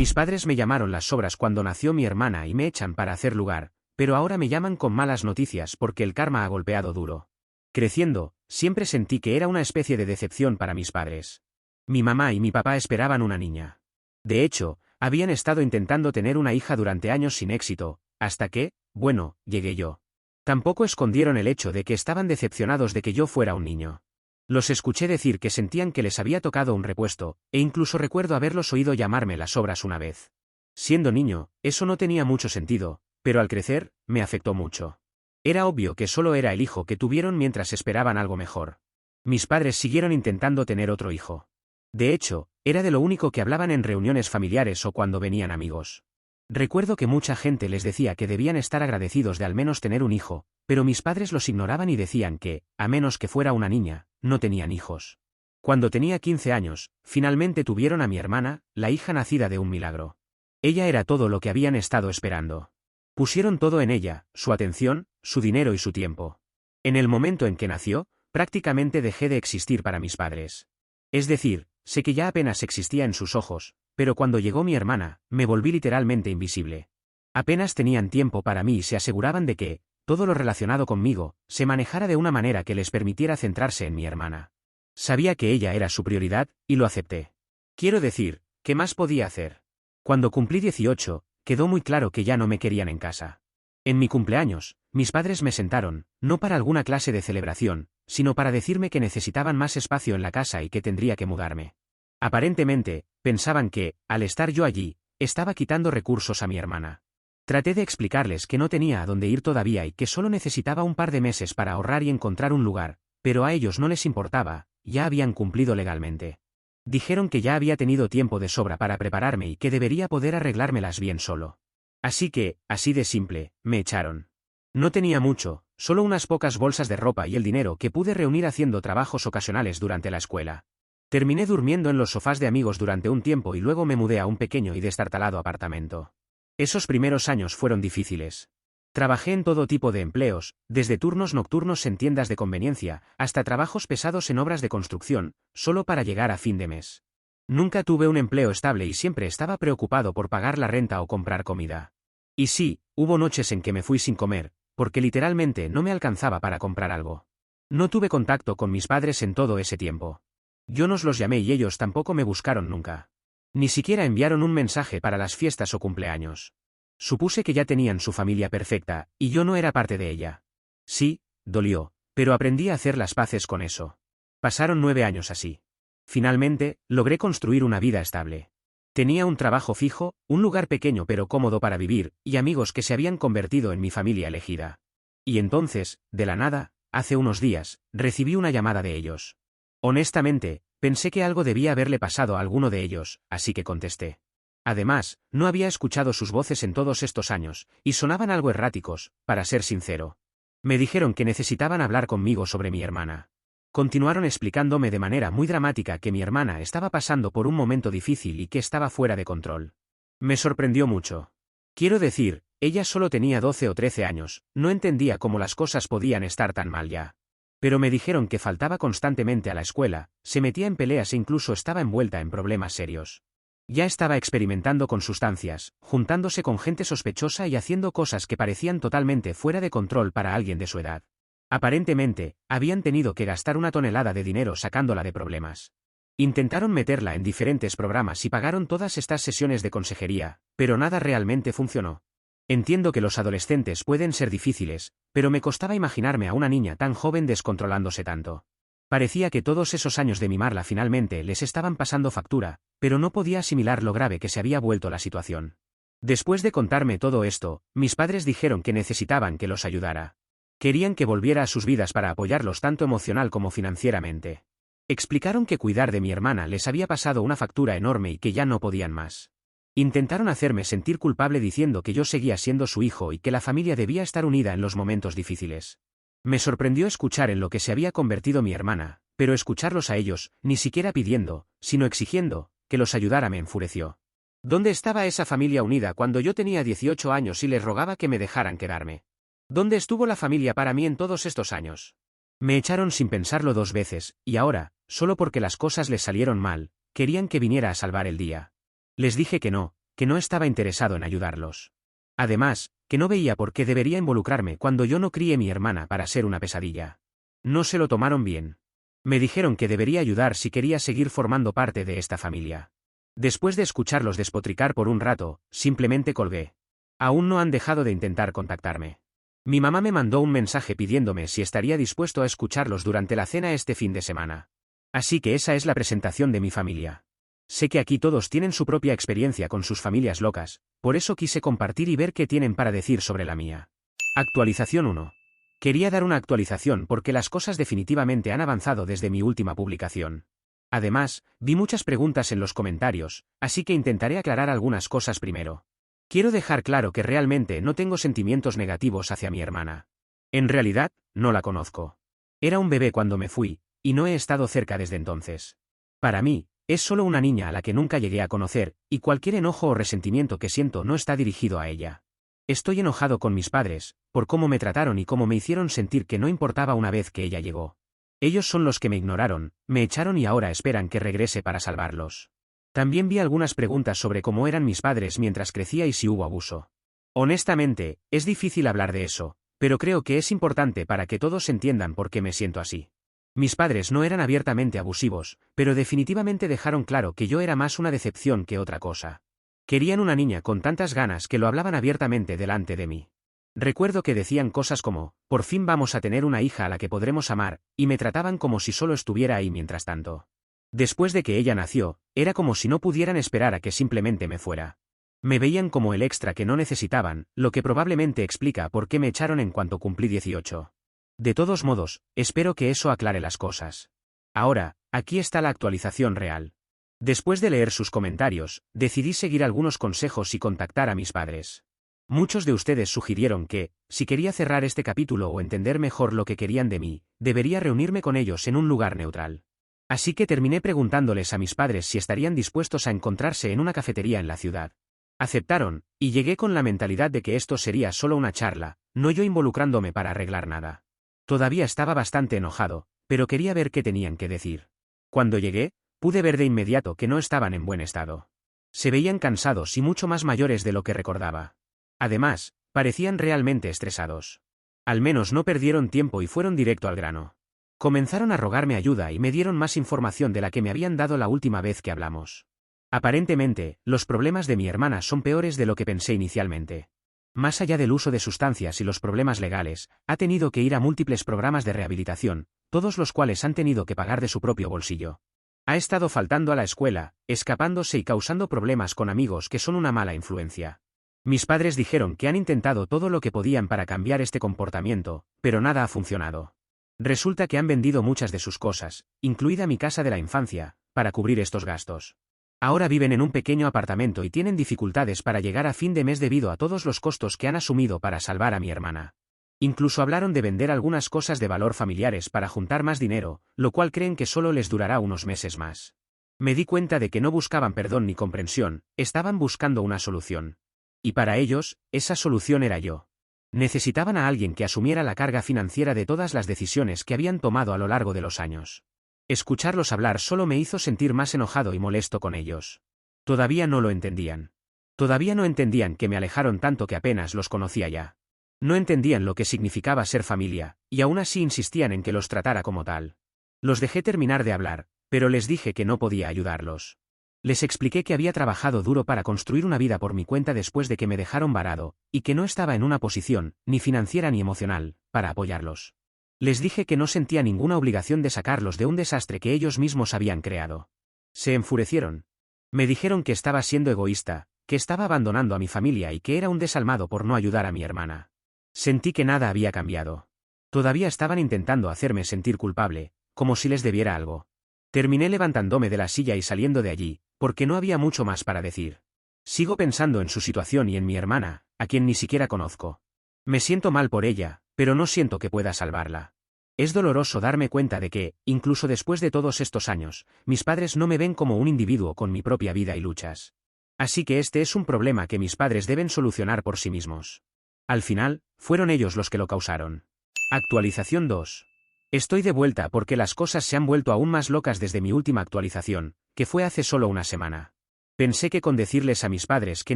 Mis padres me llamaron las sobras cuando nació mi hermana y me echan para hacer lugar, pero ahora me llaman con malas noticias porque el karma ha golpeado duro. Creciendo, siempre sentí que era una especie de decepción para mis padres. Mi mamá y mi papá esperaban una niña. De hecho, habían estado intentando tener una hija durante años sin éxito, hasta que, bueno, llegué yo. Tampoco escondieron el hecho de que estaban decepcionados de que yo fuera un niño. Los escuché decir que sentían que les había tocado un repuesto, e incluso recuerdo haberlos oído llamarme las sobras una vez. Siendo niño, eso no tenía mucho sentido, pero al crecer, me afectó mucho. Era obvio que solo era el hijo que tuvieron mientras esperaban algo mejor. Mis padres siguieron intentando tener otro hijo. De hecho, era de lo único que hablaban en reuniones familiares o cuando venían amigos. Recuerdo que mucha gente les decía que debían estar agradecidos de al menos tener un hijo, pero mis padres los ignoraban y decían que, a menos que fuera una niña, no tenían hijos. Cuando tenía 15 años, finalmente tuvieron a mi hermana, la hija nacida de un milagro. Ella era todo lo que habían estado esperando. Pusieron todo en ella, su atención, su dinero y su tiempo. En el momento en que nació, prácticamente dejé de existir para mis padres. Es decir, sé que ya apenas existía en sus ojos, pero cuando llegó mi hermana, me volví literalmente invisible. Apenas tenían tiempo para mí y se aseguraban de que, todo lo relacionado conmigo, se manejara de una manera que les permitiera centrarse en mi hermana. Sabía que ella era su prioridad, y lo acepté. Quiero decir, ¿qué más podía hacer? Cuando cumplí 18, quedó muy claro que ya no me querían en casa. En mi cumpleaños, mis padres me sentaron, no para alguna clase de celebración, sino para decirme que necesitaban más espacio en la casa y que tendría que mudarme. Aparentemente, pensaban que, al estar yo allí, estaba quitando recursos a mi hermana. Traté de explicarles que no tenía a dónde ir todavía y que solo necesitaba un par de meses para ahorrar y encontrar un lugar, pero a ellos no les importaba, ya habían cumplido legalmente. Dijeron que ya había tenido tiempo de sobra para prepararme y que debería poder arreglármelas bien solo. Así que, así de simple, me echaron. No tenía mucho, solo unas pocas bolsas de ropa y el dinero que pude reunir haciendo trabajos ocasionales durante la escuela. Terminé durmiendo en los sofás de amigos durante un tiempo y luego me mudé a un pequeño y destartalado apartamento. Esos primeros años fueron difíciles. Trabajé en todo tipo de empleos, desde turnos nocturnos en tiendas de conveniencia, hasta trabajos pesados en obras de construcción, solo para llegar a fin de mes. Nunca tuve un empleo estable y siempre estaba preocupado por pagar la renta o comprar comida. Y sí, hubo noches en que me fui sin comer, porque literalmente no me alcanzaba para comprar algo. No tuve contacto con mis padres en todo ese tiempo. Yo no los llamé y ellos tampoco me buscaron nunca. Ni siquiera enviaron un mensaje para las fiestas o cumpleaños. Supuse que ya tenían su familia perfecta, y yo no era parte de ella. Sí, dolió, pero aprendí a hacer las paces con eso. Pasaron 9 años así. Finalmente, logré construir una vida estable. Tenía un trabajo fijo, un lugar pequeño pero cómodo para vivir, y amigos que se habían convertido en mi familia elegida. Y entonces, de la nada, hace unos días, recibí una llamada de ellos. Honestamente, pensé que algo debía haberle pasado a alguno de ellos, así que contesté. Además, no había escuchado sus voces en todos estos años, y sonaban algo erráticos, para ser sincero. Me dijeron que necesitaban hablar conmigo sobre mi hermana. Continuaron explicándome de manera muy dramática que mi hermana estaba pasando por un momento difícil y que estaba fuera de control. Me sorprendió mucho. Quiero decir, ella solo tenía 12 o 13 años, no entendía cómo las cosas podían estar tan mal ya. Pero me dijeron que faltaba constantemente a la escuela, se metía en peleas e incluso estaba envuelta en problemas serios. Ya estaba experimentando con sustancias, juntándose con gente sospechosa y haciendo cosas que parecían totalmente fuera de control para alguien de su edad. Aparentemente, habían tenido que gastar una tonelada de dinero sacándola de problemas. Intentaron meterla en diferentes programas y pagaron todas estas sesiones de consejería, pero nada realmente funcionó. Entiendo que los adolescentes pueden ser difíciles, pero me costaba imaginarme a una niña tan joven descontrolándose tanto. Parecía que todos esos años de mimarla finalmente les estaban pasando factura, pero no podía asimilar lo grave que se había vuelto la situación. Después de contarme todo esto, mis padres dijeron que necesitaban que los ayudara. Querían que volviera a sus vidas para apoyarlos tanto emocional como financieramente. Explicaron que cuidar de mi hermana les había pasado una factura enorme y que ya no podían más. Intentaron hacerme sentir culpable diciendo que yo seguía siendo su hijo y que la familia debía estar unida en los momentos difíciles. Me sorprendió escuchar en lo que se había convertido mi hermana, pero escucharlos a ellos, ni siquiera pidiendo, sino exigiendo, que los ayudara me enfureció. ¿Dónde estaba esa familia unida cuando yo tenía 18 años y les rogaba que me dejaran quedarme? ¿Dónde estuvo la familia para mí en todos estos años? Me echaron sin pensarlo 2 veces, y ahora, solo porque las cosas les salieron mal, querían que viniera a salvar el día. Les dije que no, que no estaba interesado en ayudarlos. Además, que no veía por qué debería involucrarme cuando yo no crié a mi hermana para ser una pesadilla. No se lo tomaron bien. Me dijeron que debería ayudar si quería seguir formando parte de esta familia. Después de escucharlos despotricar por un rato, simplemente colgué. Aún no han dejado de intentar contactarme. Mi mamá me mandó un mensaje pidiéndome si estaría dispuesto a escucharlos durante la cena este fin de semana. Así que esa es la presentación de mi familia. Sé que aquí todos tienen su propia experiencia con sus familias locas, por eso quise compartir y ver qué tienen para decir sobre la mía. Actualización 1. Quería dar una actualización porque las cosas definitivamente han avanzado desde mi última publicación. Además, vi muchas preguntas en los comentarios, así que intentaré aclarar algunas cosas primero. Quiero dejar claro que realmente no tengo sentimientos negativos hacia mi hermana. En realidad, no la conozco. Era un bebé cuando me fui, y no he estado cerca desde entonces. Para mí, es solo una niña a la que nunca llegué a conocer, y cualquier enojo o resentimiento que siento no está dirigido a ella. Estoy enojado con mis padres, por cómo me trataron y cómo me hicieron sentir que no importaba una vez que ella llegó. Ellos son los que me ignoraron, me echaron y ahora esperan que regrese para salvarlos. También vi algunas preguntas sobre cómo eran mis padres mientras crecía y si hubo abuso. Honestamente, es difícil hablar de eso, pero creo que es importante para que todos entiendan por qué me siento así. Mis padres no eran abiertamente abusivos, pero definitivamente dejaron claro que yo era más una decepción que otra cosa. Querían una niña con tantas ganas que lo hablaban abiertamente delante de mí. Recuerdo que decían cosas como, por fin vamos a tener una hija a la que podremos amar, y me trataban como si solo estuviera ahí mientras tanto. Después de que ella nació, era como si no pudieran esperar a que simplemente me fuera. Me veían como el extra que no necesitaban, lo que probablemente explica por qué me echaron en cuanto cumplí 18. De todos modos, espero que eso aclare las cosas. Ahora, aquí está la actualización real. Después de leer sus comentarios, decidí seguir algunos consejos y contactar a mis padres. Muchos de ustedes sugirieron que, si quería cerrar este capítulo o entender mejor lo que querían de mí, debería reunirme con ellos en un lugar neutral. Así que terminé preguntándoles a mis padres si estarían dispuestos a encontrarse en una cafetería en la ciudad. Aceptaron, y llegué con la mentalidad de que esto sería solo una charla, no yo involucrándome para arreglar nada. Todavía estaba bastante enojado, pero quería ver qué tenían que decir. Cuando llegué, pude ver de inmediato que no estaban en buen estado. Se veían cansados y mucho más mayores de lo que recordaba. Además, parecían realmente estresados. Al menos no perdieron tiempo y fueron directo al grano. Comenzaron a rogarme ayuda y me dieron más información de la que me habían dado la última vez que hablamos. Aparentemente, los problemas de mi hermana son peores de lo que pensé inicialmente. Más allá del uso de sustancias y los problemas legales, ha tenido que ir a múltiples programas de rehabilitación, todos los cuales han tenido que pagar de su propio bolsillo. Ha estado faltando a la escuela, escapándose y causando problemas con amigos que son una mala influencia. Mis padres dijeron que han intentado todo lo que podían para cambiar este comportamiento, pero nada ha funcionado. Resulta que han vendido muchas de sus cosas, incluida mi casa de la infancia, para cubrir estos gastos. Ahora viven en un pequeño apartamento y tienen dificultades para llegar a fin de mes debido a todos los costos que han asumido para salvar a mi hermana. Incluso hablaron de vender algunas cosas de valor familiares para juntar más dinero, lo cual creen que solo les durará unos meses más. Me di cuenta de que no buscaban perdón ni comprensión, estaban buscando una solución. Y para ellos, esa solución era yo. Necesitaban a alguien que asumiera la carga financiera de todas las decisiones que habían tomado a lo largo de los años. Escucharlos hablar solo me hizo sentir más enojado y molesto con ellos. Todavía no lo entendían. Todavía no entendían que me alejaron tanto que apenas los conocía ya. No entendían lo que significaba ser familia, y aún así insistían en que los tratara como tal. Los dejé terminar de hablar, pero les dije que no podía ayudarlos. Les expliqué que había trabajado duro para construir una vida por mi cuenta después de que me dejaron varado, y que no estaba en una posición, ni financiera ni emocional, para apoyarlos. Les dije que no sentía ninguna obligación de sacarlos de un desastre que ellos mismos habían creado. Se enfurecieron. Me dijeron que estaba siendo egoísta, que estaba abandonando a mi familia y que era un desalmado por no ayudar a mi hermana. Sentí que nada había cambiado. Todavía estaban intentando hacerme sentir culpable, como si les debiera algo. Terminé levantándome de la silla y saliendo de allí, porque no había mucho más para decir. Sigo pensando en su situación y en mi hermana, a quien ni siquiera conozco. Me siento mal por ella, pero no siento que pueda salvarla. Es doloroso darme cuenta de que, incluso después de todos estos años, mis padres no me ven como un individuo con mi propia vida y luchas. Así que este es un problema que mis padres deben solucionar por sí mismos. Al final, fueron ellos los que lo causaron. Actualización 2. Estoy de vuelta porque las cosas se han vuelto aún más locas desde mi última actualización, que fue hace solo una semana. Pensé que con decirles a mis padres que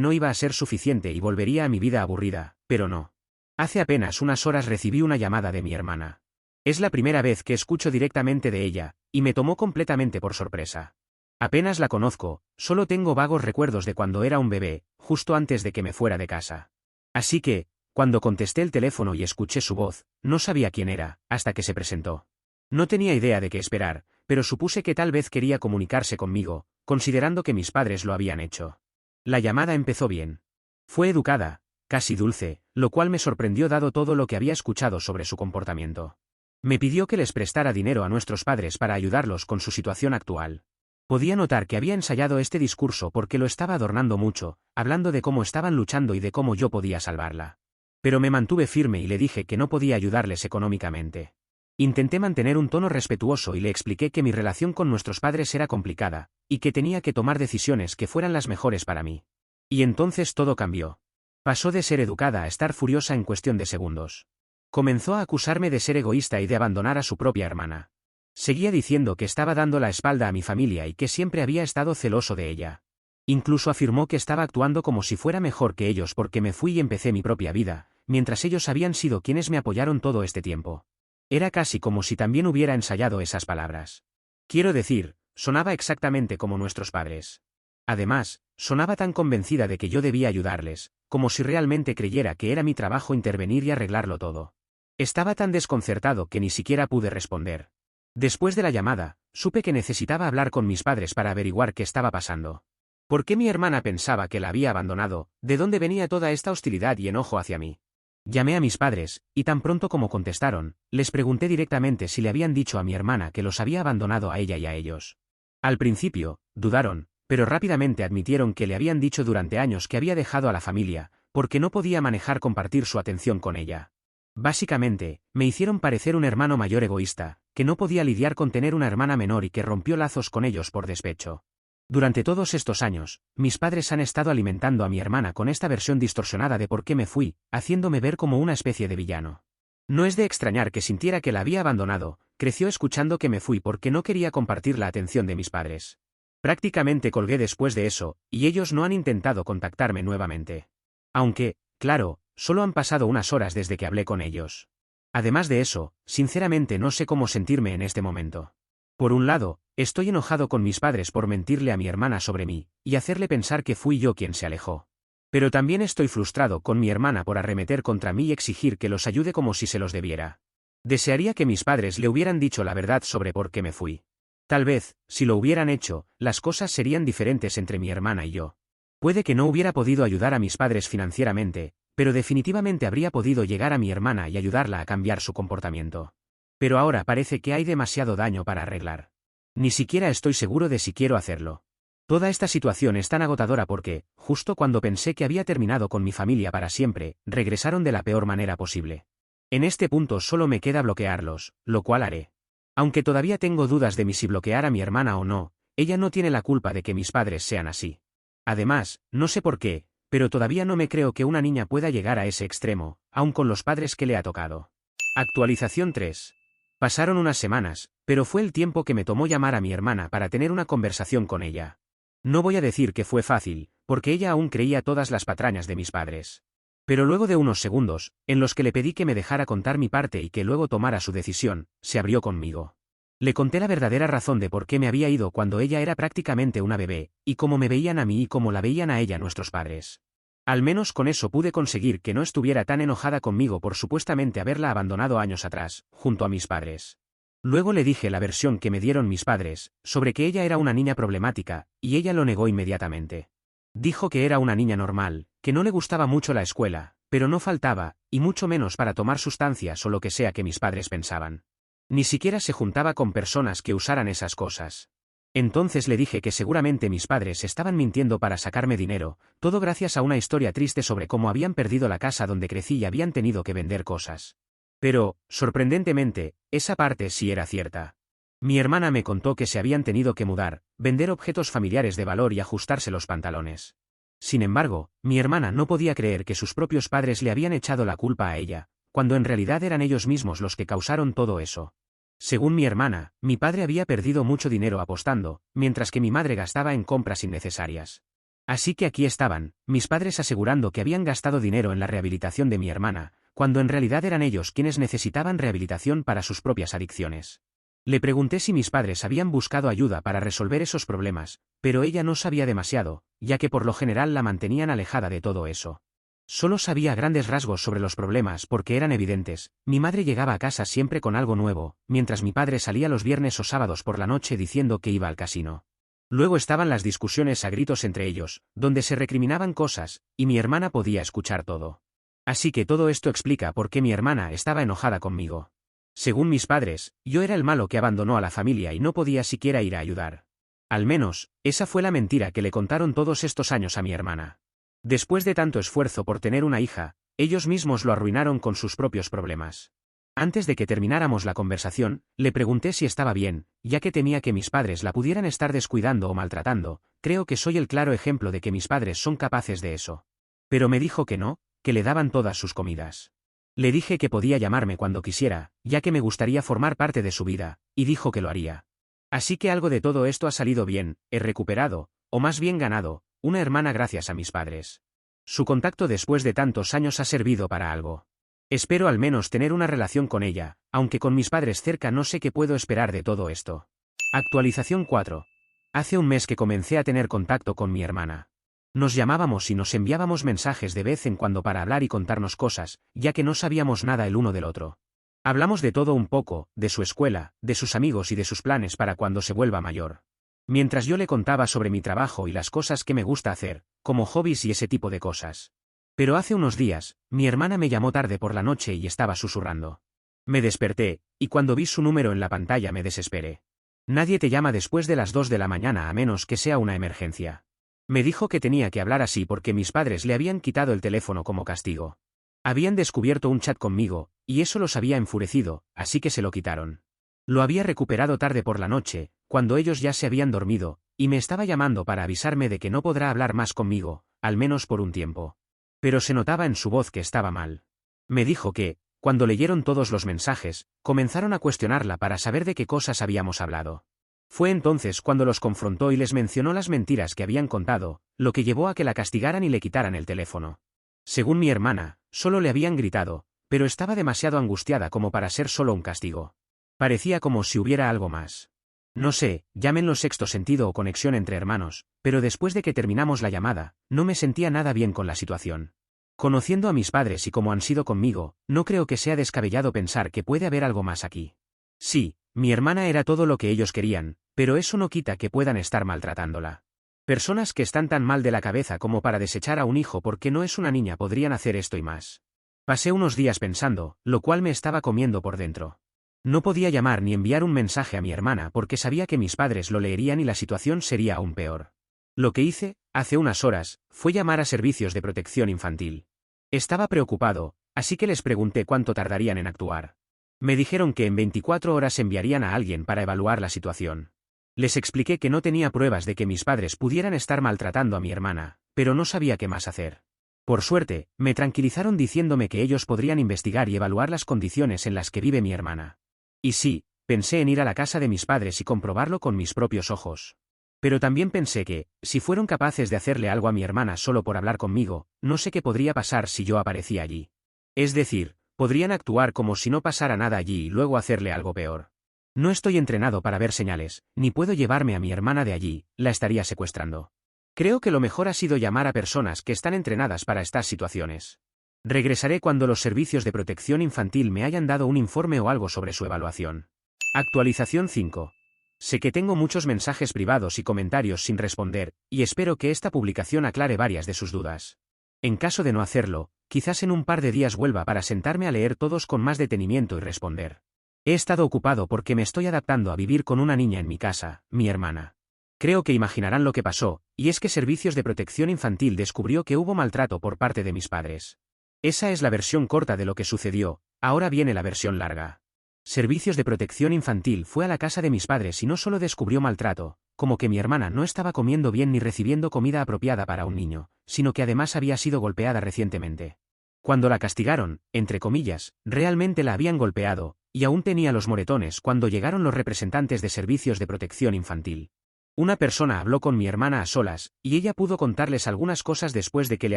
no iba a ser suficiente y volvería a mi vida aburrida, pero no. Hace apenas unas horas recibí una llamada de mi hermana. Es la primera vez que escucho directamente de ella, y me tomó completamente por sorpresa. Apenas la conozco, solo tengo vagos recuerdos de cuando era un bebé, justo antes de que me fuera de casa. Así que, cuando contesté el teléfono y escuché su voz, no sabía quién era, hasta que se presentó. No tenía idea de qué esperar, pero supuse que tal vez quería comunicarse conmigo, considerando que mis padres lo habían hecho. La llamada empezó bien. Fue educada, casi dulce, lo cual me sorprendió dado todo lo que había escuchado sobre su comportamiento. Me pidió que les prestara dinero a nuestros padres para ayudarlos con su situación actual. Podía notar que había ensayado este discurso porque lo estaba adornando mucho, hablando de cómo estaban luchando y de cómo yo podía salvarla. Pero me mantuve firme y le dije que no podía ayudarles económicamente. Intenté mantener un tono respetuoso y le expliqué que mi relación con nuestros padres era complicada, y que tenía que tomar decisiones que fueran las mejores para mí. Y entonces todo cambió. Pasó de ser educada a estar furiosa en cuestión de segundos. Comenzó a acusarme de ser egoísta y de abandonar a su propia hermana. Seguía diciendo que estaba dando la espalda a mi familia y que siempre había estado celoso de ella. Incluso afirmó que estaba actuando como si fuera mejor que ellos porque me fui y empecé mi propia vida, mientras ellos habían sido quienes me apoyaron todo este tiempo. Era casi como si también hubiera ensayado esas palabras. Quiero decir, sonaba exactamente como nuestros padres. Además, sonaba tan convencida de que yo debía ayudarles, como si realmente creyera que era mi trabajo intervenir y arreglarlo todo. Estaba tan desconcertado que ni siquiera pude responder. Después de la llamada, supe que necesitaba hablar con mis padres para averiguar qué estaba pasando. ¿Por qué mi hermana pensaba que la había abandonado? ¿De dónde venía toda esta hostilidad y enojo hacia mí? Llamé a mis padres, y tan pronto como contestaron, les pregunté directamente si le habían dicho a mi hermana que los había abandonado a ella y a ellos. Al principio, dudaron, pero rápidamente admitieron que le habían dicho durante años que había dejado a la familia, porque no podía manejar compartir su atención con ella. Básicamente, me hicieron parecer un hermano mayor egoísta, que no podía lidiar con tener una hermana menor y que rompió lazos con ellos por despecho. Durante todos estos años, mis padres han estado alimentando a mi hermana con esta versión distorsionada de por qué me fui, haciéndome ver como una especie de villano. No es de extrañar que sintiera que la había abandonado, creció escuchando que me fui porque no quería compartir la atención de mis padres. Prácticamente colgué después de eso, y ellos no han intentado contactarme nuevamente. Aunque, claro, solo han pasado unas horas desde que hablé con ellos. Además de eso, sinceramente no sé cómo sentirme en este momento. Por un lado, estoy enojado con mis padres por mentirle a mi hermana sobre mí, y hacerle pensar que fui yo quien se alejó. Pero también estoy frustrado con mi hermana por arremeter contra mí y exigir que los ayude como si se los debiera. Desearía que mis padres le hubieran dicho la verdad sobre por qué me fui. Tal vez, si lo hubieran hecho, las cosas serían diferentes entre mi hermana y yo. Puede que no hubiera podido ayudar a mis padres financieramente, pero definitivamente habría podido llegar a mi hermana y ayudarla a cambiar su comportamiento. Pero ahora parece que hay demasiado daño para arreglar. Ni siquiera estoy seguro de si quiero hacerlo. Toda esta situación es tan agotadora porque, justo cuando pensé que había terminado con mi familia para siempre, regresaron de la peor manera posible. En este punto solo me queda bloquearlos, lo cual haré. Aunque todavía tengo dudas de si bloquear a mi hermana o no, ella no tiene la culpa de que mis padres sean así. Además, no sé por qué, pero todavía no me creo que una niña pueda llegar a ese extremo, aun con los padres que le ha tocado. Actualización 3. Pasaron unas semanas, pero fue el tiempo que me tomó llamar a mi hermana para tener una conversación con ella. No voy a decir que fue fácil, porque ella aún creía todas las patrañas de mis padres. Pero luego de unos segundos, en los que le pedí que me dejara contar mi parte y que luego tomara su decisión, se abrió conmigo. Le conté la verdadera razón de por qué me había ido cuando ella era prácticamente una bebé, y cómo me veían a mí y cómo la veían a ella nuestros padres. Al menos con eso pude conseguir que no estuviera tan enojada conmigo por supuestamente haberla abandonado años atrás, junto a mis padres. Luego le dije la versión que me dieron mis padres, sobre que ella era una niña problemática, y ella lo negó inmediatamente. Dijo que era una niña normal, que no le gustaba mucho la escuela, pero no faltaba, y mucho menos para tomar sustancias o lo que sea que mis padres pensaban. Ni siquiera se juntaba con personas que usaran esas cosas. Entonces le dije que seguramente mis padres estaban mintiendo para sacarme dinero, todo gracias a una historia triste sobre cómo habían perdido la casa donde crecí y habían tenido que vender cosas. Pero, sorprendentemente, esa parte sí era cierta. Mi hermana me contó que se habían tenido que mudar, vender objetos familiares de valor y ajustarse los pantalones. Sin embargo, mi hermana no podía creer que sus propios padres le habían echado la culpa a ella, cuando en realidad eran ellos mismos los que causaron todo eso. Según mi hermana, mi padre había perdido mucho dinero apostando, mientras que mi madre gastaba en compras innecesarias. Así que aquí estaban, mis padres asegurando que habían gastado dinero en la rehabilitación de mi hermana, cuando en realidad eran ellos quienes necesitaban rehabilitación para sus propias adicciones. Le pregunté si mis padres habían buscado ayuda para resolver esos problemas, pero ella no sabía demasiado, ya que por lo general la mantenían alejada de todo eso. Solo sabía a grandes rasgos sobre los problemas porque eran evidentes. Mi madre llegaba a casa siempre con algo nuevo, mientras mi padre salía los viernes o sábados por la noche diciendo que iba al casino. Luego estaban las discusiones a gritos entre ellos, donde se recriminaban cosas, y mi hermana podía escuchar todo. Así que todo esto explica por qué mi hermana estaba enojada conmigo. Según mis padres, yo era el malo que abandonó a la familia y no podía siquiera ir a ayudar. Al menos, esa fue la mentira que le contaron todos estos años a mi hermana. Después de tanto esfuerzo por tener una hija, ellos mismos lo arruinaron con sus propios problemas. Antes de que termináramos la conversación, le pregunté si estaba bien, ya que temía que mis padres la pudieran estar descuidando o maltratando. Creo que soy el claro ejemplo de que mis padres son capaces de eso. Pero me dijo que no, que le daban todas sus comidas. Le dije que podía llamarme cuando quisiera, ya que me gustaría formar parte de su vida, y dijo que lo haría. Así que algo de todo esto ha salido bien, he recuperado, o más bien ganado, una hermana gracias a mis padres. Su contacto después de tantos años ha servido para algo. Espero al menos tener una relación con ella, aunque con mis padres cerca no sé qué puedo esperar de todo esto. Actualización 4. Hace un mes que comencé a tener contacto con mi hermana. Nos llamábamos y nos enviábamos mensajes de vez en cuando para hablar y contarnos cosas, ya que no sabíamos nada el uno del otro. Hablamos de todo un poco, de su escuela, de sus amigos y de sus planes para cuando se vuelva mayor. Mientras yo le contaba sobre mi trabajo y las cosas que me gusta hacer, como hobbies y ese tipo de cosas. Pero hace unos días, mi hermana me llamó tarde por la noche y estaba susurrando. Me desperté, y cuando vi su número en la pantalla me desesperé. Nadie te llama después de las 2 de la mañana a menos que sea una emergencia. Me dijo que tenía que hablar así porque mis padres le habían quitado el teléfono como castigo. Habían descubierto un chat conmigo, y eso los había enfurecido, así que se lo quitaron. Lo había recuperado tarde por la noche, cuando ellos ya se habían dormido, y me estaba llamando para avisarme de que no podrá hablar más conmigo, al menos por un tiempo. Pero se notaba en su voz que estaba mal. Me dijo que, cuando leyeron todos los mensajes, comenzaron a cuestionarla para saber de qué cosas habíamos hablado. Fue entonces cuando los confrontó y les mencionó las mentiras que habían contado, lo que llevó a que la castigaran y le quitaran el teléfono. Según mi hermana, solo le habían gritado, pero estaba demasiado angustiada como para ser solo un castigo. Parecía como si hubiera algo más. No sé, llámenlo sexto sentido o conexión entre hermanos, pero después de que terminamos la llamada, no me sentía nada bien con la situación. Conociendo a mis padres y como han sido conmigo, no creo que sea descabellado pensar que puede haber algo más aquí. Sí, mi hermana era todo lo que ellos querían, pero eso no quita que puedan estar maltratándola. Personas que están tan mal de la cabeza como para desechar a un hijo porque no es una niña podrían hacer esto y más. Pasé unos días pensando, lo cual me estaba comiendo por dentro. No podía llamar ni enviar un mensaje a mi hermana porque sabía que mis padres lo leerían y la situación sería aún peor. Lo que hice, hace unas horas, fue llamar a servicios de protección infantil. Estaba preocupado, así que les pregunté cuánto tardarían en actuar. Me dijeron que en 24 horas enviarían a alguien para evaluar la situación. Les expliqué que no tenía pruebas de que mis padres pudieran estar maltratando a mi hermana, pero no sabía qué más hacer. Por suerte, me tranquilizaron diciéndome que ellos podrían investigar y evaluar las condiciones en las que vive mi hermana. Y sí, pensé en ir a la casa de mis padres y comprobarlo con mis propios ojos. Pero también pensé que, si fueron capaces de hacerle algo a mi hermana solo por hablar conmigo, no sé qué podría pasar si yo aparecía allí. Es decir, podrían actuar como si no pasara nada allí y luego hacerle algo peor. No estoy entrenado para ver señales, ni puedo llevarme a mi hermana de allí, la estaría secuestrando. Creo que lo mejor ha sido llamar a personas que están entrenadas para estas situaciones. Regresaré cuando los servicios de protección infantil me hayan dado un informe o algo sobre su evaluación. Actualización 5. Sé que tengo muchos mensajes privados y comentarios sin responder, y espero que esta publicación aclare varias de sus dudas. En caso de no hacerlo, quizás en un par de días vuelva para sentarme a leer todos con más detenimiento y responder. He estado ocupado porque me estoy adaptando a vivir con una niña en mi casa, mi hermana. Creo que imaginarán lo que pasó, y es que Servicios de Protección Infantil descubrió que hubo maltrato por parte de mis padres. Esa es la versión corta de lo que sucedió, ahora viene la versión larga. Servicios de Protección Infantil fue a la casa de mis padres y no solo descubrió maltrato, como que mi hermana no estaba comiendo bien ni recibiendo comida apropiada para un niño, sino que además había sido golpeada recientemente. Cuando la castigaron, entre comillas, realmente la habían golpeado, y aún tenía los moretones cuando llegaron los representantes de Servicios de Protección Infantil. Una persona habló con mi hermana a solas, y ella pudo contarles algunas cosas después de que le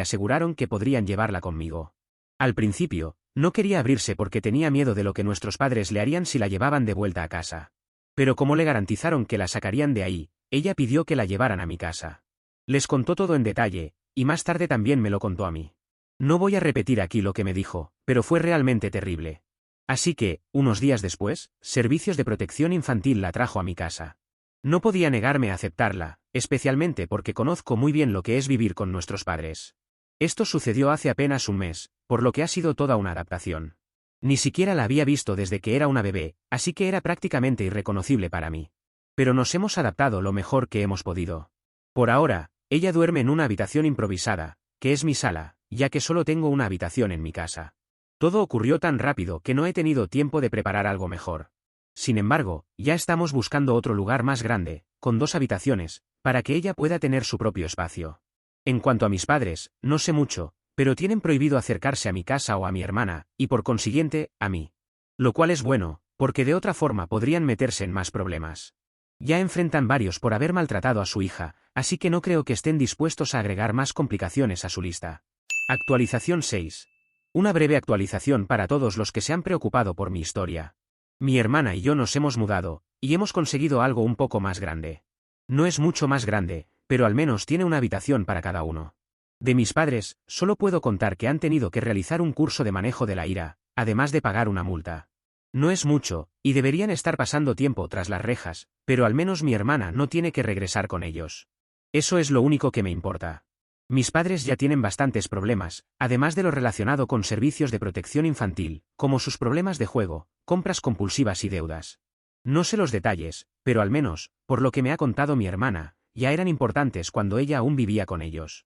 aseguraron que podrían llevarla conmigo. Al principio, no quería abrirse porque tenía miedo de lo que nuestros padres le harían si la llevaban de vuelta a casa. Pero como le garantizaron que la sacarían de ahí, ella pidió que la llevaran a mi casa. Les contó todo en detalle, y más tarde también me lo contó a mí. No voy a repetir aquí lo que me dijo, pero fue realmente terrible. Así que, unos días después, Servicios de Protección Infantil la trajo a mi casa. No podía negarme a aceptarla, especialmente porque conozco muy bien lo que es vivir con nuestros padres. Esto sucedió hace apenas un mes, por lo que ha sido toda una adaptación. Ni siquiera la había visto desde que era una bebé, así que era prácticamente irreconocible para mí. Pero nos hemos adaptado lo mejor que hemos podido. Por ahora, ella duerme en una habitación improvisada, que es mi sala, ya que solo tengo una habitación en mi casa. Todo ocurrió tan rápido que no he tenido tiempo de preparar algo mejor. Sin embargo, ya estamos buscando otro lugar más grande, con 2 habitaciones, para que ella pueda tener su propio espacio. En cuanto a mis padres, no sé mucho, pero tienen prohibido acercarse a mi casa o a mi hermana, y por consiguiente, a mí. Lo cual es bueno, porque de otra forma podrían meterse en más problemas. Ya enfrentan varios por haber maltratado a su hija, así que no creo que estén dispuestos a agregar más complicaciones a su lista. Actualización 6. Una breve actualización para todos los que se han preocupado por mi historia. Mi hermana y yo nos hemos mudado, y hemos conseguido algo un poco más grande. No es mucho más grande, pero al menos tiene una habitación para cada uno. De mis padres, solo puedo contar que han tenido que realizar un curso de manejo de la ira, además de pagar una multa. No es mucho, y deberían estar pasando tiempo tras las rejas, pero al menos mi hermana no tiene que regresar con ellos. Eso es lo único que me importa. Mis padres ya tienen bastantes problemas, además de lo relacionado con servicios de protección infantil, como sus problemas de juego, compras compulsivas y deudas. No sé los detalles, pero al menos, por lo que me ha contado mi hermana, ya eran importantes cuando ella aún vivía con ellos.